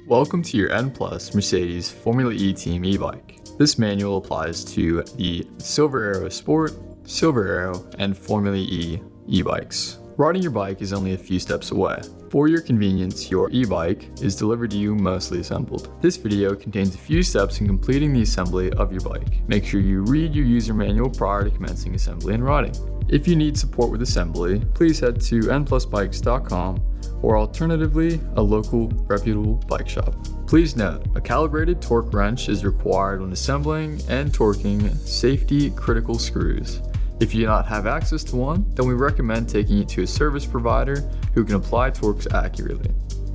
Welcome to your N+ Mercedes Formula E Team e-bike. This manual applies to the Silver Arrow Sport, Silver Arrow, and Formula E e-bikes. Riding your bike is only a few steps away. For your convenience, your e-bike is delivered to you mostly assembled. This video contains a few steps in completing the assembly of your bike. Make sure you read your user manual prior to commencing assembly and riding. If you need support with assembly, please head to nplusbikes.com or alternatively, a local reputable bike shop. Please note, a calibrated torque wrench is required when assembling and torquing safety critical screws. If you do not have access to one, then we recommend taking it to a service provider who can apply torques accurately.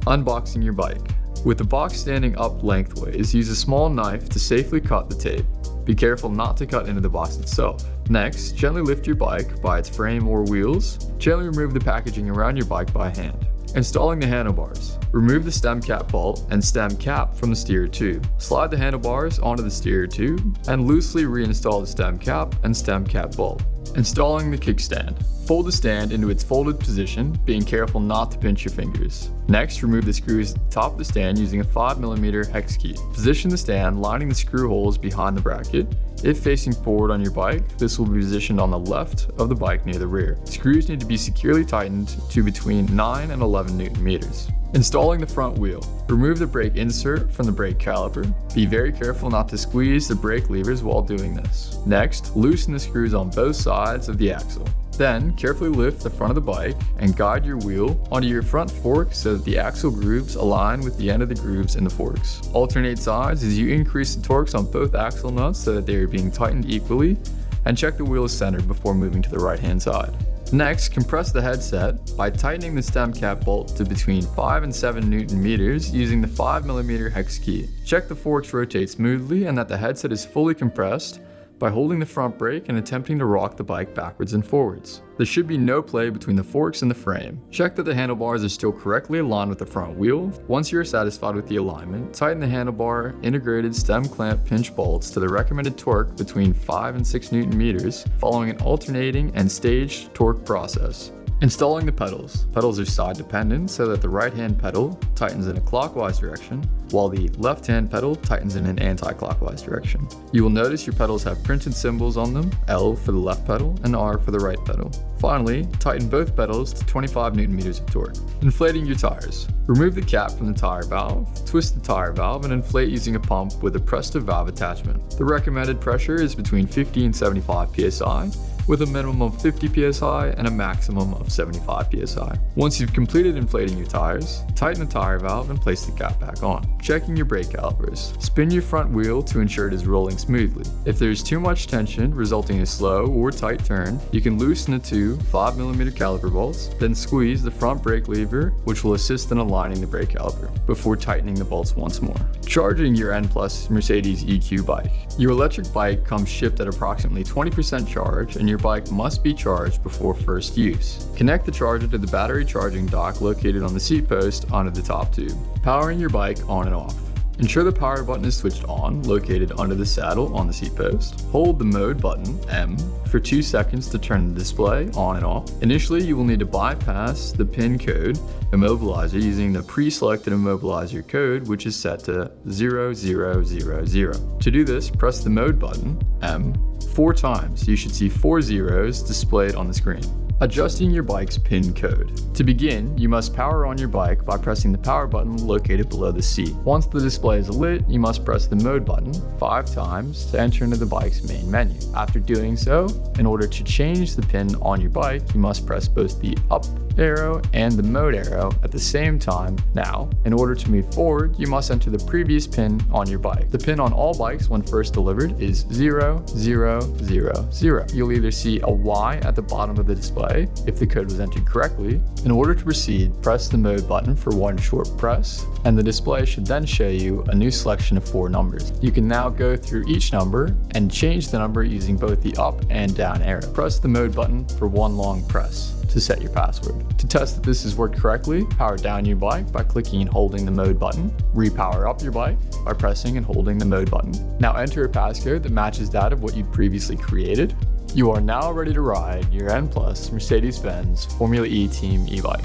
Unboxing your bike. With the box standing up lengthways, use a small knife to safely cut the tape. Be careful not to cut into the box itself. Next, gently lift your bike by its frame or wheels. Gently remove the packaging around your bike by hand. Installing the handlebars. Remove the stem cap bolt and stem cap from the steer tube. Slide the handlebars onto the steer tube and loosely reinstall the stem cap and stem cap bolt. Installing the kickstand. Fold the stand into its folded position, being careful not to pinch your fingers. Next, remove the screws at the top of the stand using a 5mm hex key. Position the stand, lining the screw holes behind the bracket. If facing forward on your bike, this will be positioned on the left of the bike near the rear. Screws need to be securely tightened to between 9 and 11 Nm. Installing the front wheel. Remove the brake insert from the brake caliper. Be very careful not to squeeze the brake levers while doing this. Next, loosen the screws on both sides of the axle. Then, carefully lift the front of the bike and guide your wheel onto your front fork so that the axle grooves align with the end of the grooves in the forks. Alternate sides as you increase the torques on both axle nuts so that they are being tightened equally, and check the wheel is centered before moving to the right hand side. Next, compress the headset by tightening the stem cap bolt to between 5 and 7 Nm using the 5mm hex key. Check the forks rotate smoothly and that the headset is fully compressed by holding the front brake and attempting to rock the bike backwards and forwards. There should be no play between the forks and the frame. Check that the handlebars are still correctly aligned with the front wheel. Once you are satisfied with the alignment, tighten the handlebar integrated stem clamp pinch bolts to the recommended torque between 5 and 6 Nm, following an alternating and staged torque process. Installing the pedals. Pedals are side dependent so that the right hand pedal tightens in a clockwise direction, while the left hand pedal tightens in an anti-clockwise direction. You will notice your pedals have printed symbols on them, L for the left pedal and R for the right pedal. Finally, tighten both pedals to 25 Nm of torque. Inflating your tires. Remove the cap from the tire valve, twist the tire valve, and inflate using a pump with a press-to valve attachment. The recommended pressure is between 50 and 75 psi, with a minimum of 50 psi and a maximum of 75 psi. Once you've completed inflating your tires, tighten the tire valve and place the cap back on. Checking your brake calipers. Spin your front wheel to ensure it is rolling smoothly. If there is too much tension resulting in a slow or tight turn, you can loosen the two 5mm caliper bolts, then squeeze the front brake lever, which will assist in aligning the brake caliper, before tightening the bolts once more. Charging your N+ Mercedes EQ bike. Your electric bike comes shipped at approximately 20% charge, and your bike must be charged before first use. Connect the charger to the battery charging dock located on the seat post onto the top tube. Powering your bike on and off. Ensure the power button is switched on, located under the saddle on the seat post. Hold the mode button, M, for 2 seconds to turn the display on and off. Initially, you will need to bypass the pin code immobilizer using the pre-selected immobilizer code, which is set to 0000. To do this, press the mode button, M, 4 times. You should see 4 zeros displayed on the screen. Adjusting your bike's pin code. To begin, you must power on your bike by pressing the power button located below the seat. Once the display is lit, you must press the mode button 5 times to enter into the bike's main menu. After doing so, in order to change the pin on your bike, you must press both the up arrow and the mode arrow at the same time. Now, in order to move forward, you must enter the previous pin on your bike. The pin on all bikes when first delivered is 0000. You'll either see a Y at the bottom of the display if the code was entered correctly. In order to proceed, press the mode button for 1 short press, and the display should then show you a new selection of 4 numbers. You can now go through each number and change the number using both the up and down arrow. Press the mode button for 1 long press to set your password. To test that this has worked correctly, power down your bike by clicking and holding the mode button. Repower up your bike by pressing and holding the mode button. Now enter a passcode that matches that of what you'd previously created. You are now ready to ride your N+ Mercedes-Benz Formula E Team e-bike.